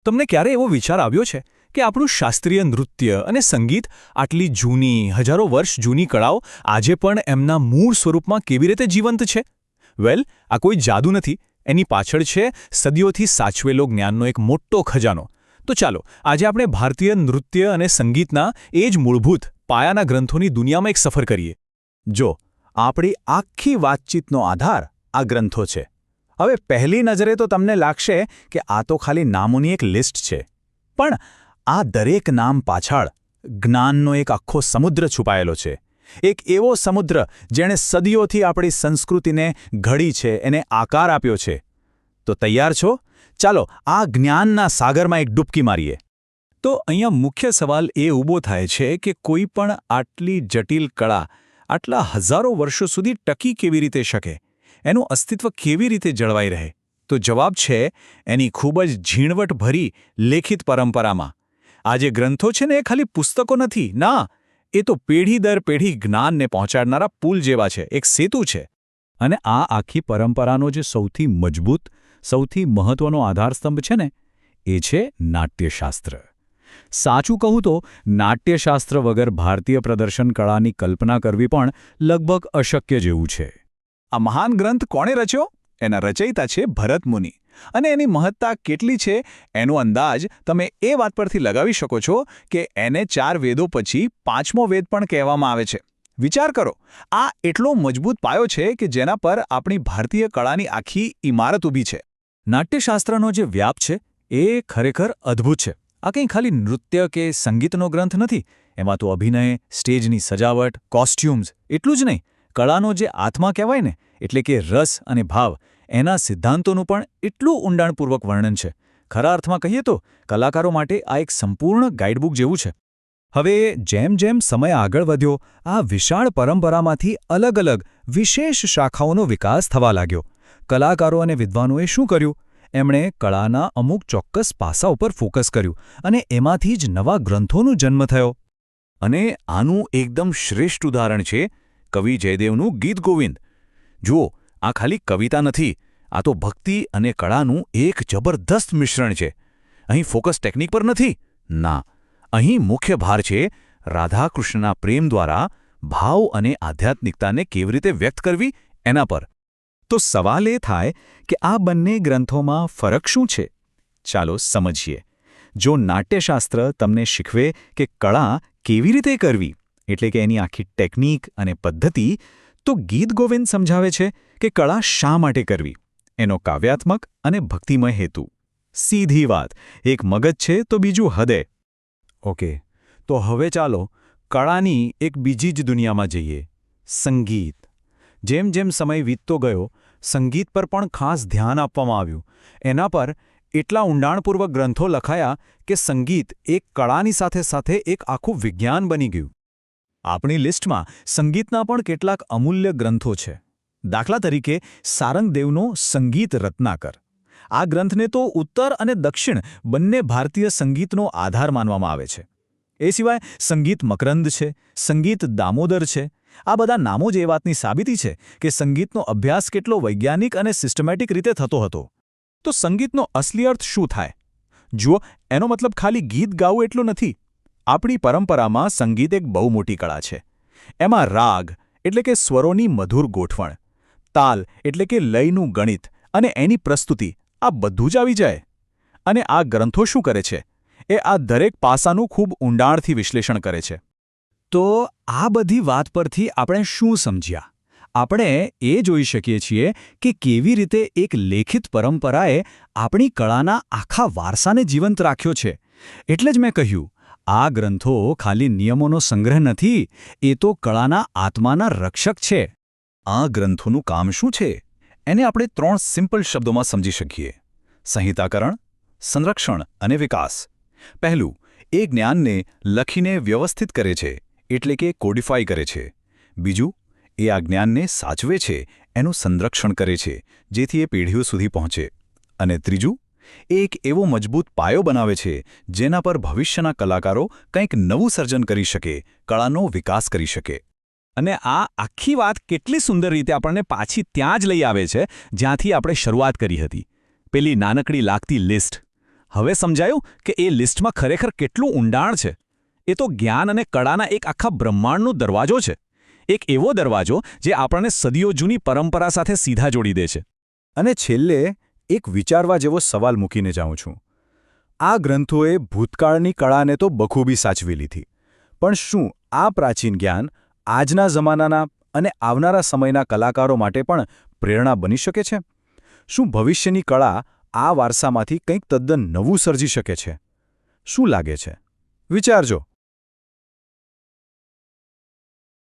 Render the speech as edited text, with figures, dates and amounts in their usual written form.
તમને ક્યારે એવો વિચાર આવ્યો છે કે આપણું શાસ્ત્રીય નૃત્ય અને સંગીત આટલી જૂની હજારો વર્ષ જૂની કળાઓ આજે પણ એમના મૂળ સ્વરૂપમાં કેવી રીતે જીવંત છે? વેલ, આ કોઈ જાદુ નથી. એની પાછળ છે સદીઓથી સાચવેલો જ્ઞાનનો એક મોટો ખજાનો. તો ચાલો આજે આપણે ભારતીય નૃત્ય અને સંગીતના એ જ મૂળભૂત પાયાના ગ્રંથોની દુનિયામાં એક સફર કરીએ. જો આપણી આખી વાતચીતનો આધાર આ ગ્રંથો છે. હવે પહેલી નજરે તો તમને લાગશે કે આ તો ખાલી નામોની એક લિસ્ટ છે, પણ આ દરેક નામ પાછળ જ્ઞાનનો એક આખો સમુદ્ર છુપાયેલો છે. એક એવો સમુદ્ર જેણે સદીઓથી આપણી સંસ્કૃતિને ઘડી છે, એને આકાર આપ્યો છે. તો તૈયાર છો? ચાલો આ જ્ઞાનના સાગરમાં એક ડૂબકી મારીએ. તો અહીંયા મુખ્ય સવાલ એ ઊભો થાય છે કે કોઈ પણ આટલી જટિલ કળા આટલા હજારો વર્ષો સુધી ટકી કેવી રીતે શકે, એનું અસ્તિત્વ કેવી રીતે જળવાઈ રહે? તો જવાબ છે એની ખૂબ જ ઝીણવટભરી લેખિત પરંપરામાં. આ જે ગ્રંથો છે ને એ ખાલી પુસ્તકો નથી, ના, એ તો પેઢી દર પેઢી જ્ઞાનને પહોંચાડનારા પુલ જેવા છે, એક સેતુ છે. અને આ આખી પરંપરાનો જે સૌથી મજબૂત, સૌથી મહત્વનો આધારસ્તંભ છે ને, એ છે નાટ્યશાસ્ત્ર. સાચું કહું તો નાટ્યશાસ્ત્ર વગર ભારતીય પ્રદર્શન કળાની કલ્પના કરવી પણ લગભગ અશક્ય જેવું છે. આ મહાન ગ્રંથ કોણે રચ્યો? એના રચયિતા છે ભરત મુનિ. અને એની મહત્તા કેટલી છે એનો અંદાજ તમે એ વાત પરથી લગાવી શકો છો કે એને 4 વેદો પછી 5મો વેદ પણ કહેવામાં આવે છે. વિચાર કરો, આ એટલો મજબૂત પાયો છે કે જેના પર આપણી ભારતીય કળાની આખી ઇમારત ઊભી છે. નાટ્યશાસ્ત્રનો જે વ્યાપ છે એ ખરેખર અદ્ભુત છે. આ કંઈ ખાલી નૃત્ય કે સંગીતનો ગ્રંથ નથી. એમાં તો અભિનય, સ્ટેજની સજાવટ, કોસ્ટ્યુમ્સ, એટલું જ નહીં, કળાનો જે આત્મા કહેવાય ને, એટલે કે રસ અને ભાવ, એના સિદ્ધાંતોનું પણ એટલું ઊંડાણપૂર્વક વર્ણન છે. ખરા અર્થમાં કહીએ તો કલાકારો માટે આ એક સંપૂર્ણ ગાઈડબુક જેવું છે. હવે જેમ જેમ સમય આગળ વધ્યો, આ વિશાળ પરંપરામાંથી અલગ અલગ વિશેષ શાખાઓનો વિકાસ થવા લાગ્યો. કલાકારો અને વિદ્વાનોએ શું કર્યું? એમણે કળાના અમુક ચોક્કસ પાસા ઉપર ફોકસ કર્યું અને એમાંથી જ નવા ગ્રંથોનો જન્મ થયો. અને આનું એકદમ શ્રેષ્ઠ ઉદાહરણ છે કવિ જયદેવનું ગીત ગોવિંદ. જુઓ, આ ખાલી કવિતા નથી, આ તો ભક્તિ અને કળાનું એક જબરદસ્ત મિશ્રણ છે. અહીં ફોકસ ટેકનિક પર નથી, ના, અહીં મુખ્ય ભાર છે રાધાકૃષ્ણના પ્રેમ દ્વારા ભાવ અને આધ્યાત્મિકતાને કેવી રીતે વ્યક્ત કરવી એના પર. તો સવાલ એ થાય કે આ બંને ગ્રંથોમાં ફરક શું છે? ચાલો સમજીએ. જો નાટ્યશાસ્ત્ર તમને શીખવે કે કળા કેવી રીતે કરવી, એટલે કે એની આખી ટેકનિક અને પદ્ધતિ, તો ગીત ગોવિંદ સમજાવે છે કે કળા શા માટે કરવી, એનો કાવ્યાત્મક અને ભક્તિમય હેતુ. સીધી વાત, એક મગજ છે તો બીજું હૃદય. ઓકે, તો હવે ચાલો કળાની એક બીજી જ દુનિયામાં જઈએ, સંગીત. જેમ જેમ સમય વીતતો ગયો, સંગીત પર પણ ખાસ ધ્યાન આપવામાં આવ્યું. એના પર એટલા ઊંડાણપૂર્વક ગ્રંથો લખાયા કે સંગીત એક કળાની સાથે સાથે એક આખું વિજ્ઞાન બની ગયું. આપણી લિસ્ટમાં સંગીતના પણ કેટલાક અમૂલ્ય ગ્રંથો છે. દાખલા તરીકે સારંગદેવનો સંગીત રત્નાકર. આ ગ્રંથને તો ઉત્તર અને દક્ષિણ બંને ભારતીય સંગીતનો આધાર માનવામાં આવે છે. એ સિવાય સંગીત મકરંદ છે, સંગીત દામોદર છે. આ બધા નામો જ એ વાતની સાબિતી છે કે સંગીતનો અભ્યાસ કેટલો વૈજ્ઞાનિક અને સિસ્ટમેટિક રીતે થતો હતો. તો સંગીતનો અસલી અર્થ શું થાય? જુઓ, એનો મતલબ ખાલી ગીત ગાવું એટલું નથી. આપણી પરંપરામાં સંગીત એક બહુ મોટી કળા છે. એમાં રાગ એટલે કે સ્વરોની મધુર ગોઠવણ, તાલ એટલે કે લયનું ગણિત અને એની પ્રસ્તુતિ, આ બધું જ આવી જાય. અને આ ગ્રંથો શું કરે છે? એ આ દરેક પાસાનું ખૂબ ઊંડાણથી વિશ્લેષણ કરે છે. તો આ બધી વાત પરથી આપણે શું સમજ્યા? આપણે એ જોઈ શકીએ છીએ કે કેવી રીતે એક લેખિત પરંપરાએ આપણી કળાના આખા વારસાને જીવંત રાખ્યો છે. એટલે જ મેં કહ્યું, આ ગ્રંથો ખાલી નિયમોનો સંગ્રહ નથી, એ તો કળાના આત્માના રક્ષક છે. આ ગ્રંથોનું કામ શું છે? એને આપણે 3 સિમ્પલ શબ્દોમાં સમજી શકીએ: સંહિતાકરણ, સંરક્ષણ અને વિકાસ. પહેલું, એ જ્ઞાનને લખીને વ્યવસ્થિત કરે છે, એટલે કે કોડિફાઈ કરે છે. બીજું, એ આ જ્ઞાનને સાચવે છે, એનું સંરક્ષણ કરે છે, જેથી એ પેઢીઓ સુધી પહોંચે. અને ત્રીજું, એ એક એવો મજબૂત પાયો બનાવે છે જેના પર ભવિષ્યના કલાકારો કંઈક નવું સર્જન કરી શકે, કળાનો વિકાસ કરી શકે. અને આ આખી વાત કેટલી સુંદર રીતે આપણને પાછી ત્યાં જ લઈ આવે છે જ્યાંથી આપણે શરૂઆત કરી હતી, પેલી નાનકડી લાગતી લિસ્ટ. હવે સમજાયું કે એ લિસ્ટમાં ખરેખર કેટલું ઊંડાણ છે. એ તો જ્ઞાન અને કળાના એક આખા બ્રહ્માંડનો દરવાજો છે. એક એવો દરવાજો જે આપણને સદીઓ જૂની પરંપરા સાથે સીધા જોડી દે છે. અને છેલ્લે એક વિચારવા જેવો સવાલ મૂકીને જાઉં છું. આ ગ્રંથોએ ભૂતકાળની કળાને તો બખૂબી સાચવી લીધી, પણ શું આ પ્રાચીન જ્ઞાન આજના જમાનાના અને આવનારા સમયના કલાકારો માટે પણ પ્રેરણા બની શકે છે? શું ભવિષ્યની કળા આ વારસામાંથી કંઈક તદ્દન નવું સર્જી શકે છે? શું લાગે છે? વિચારજો.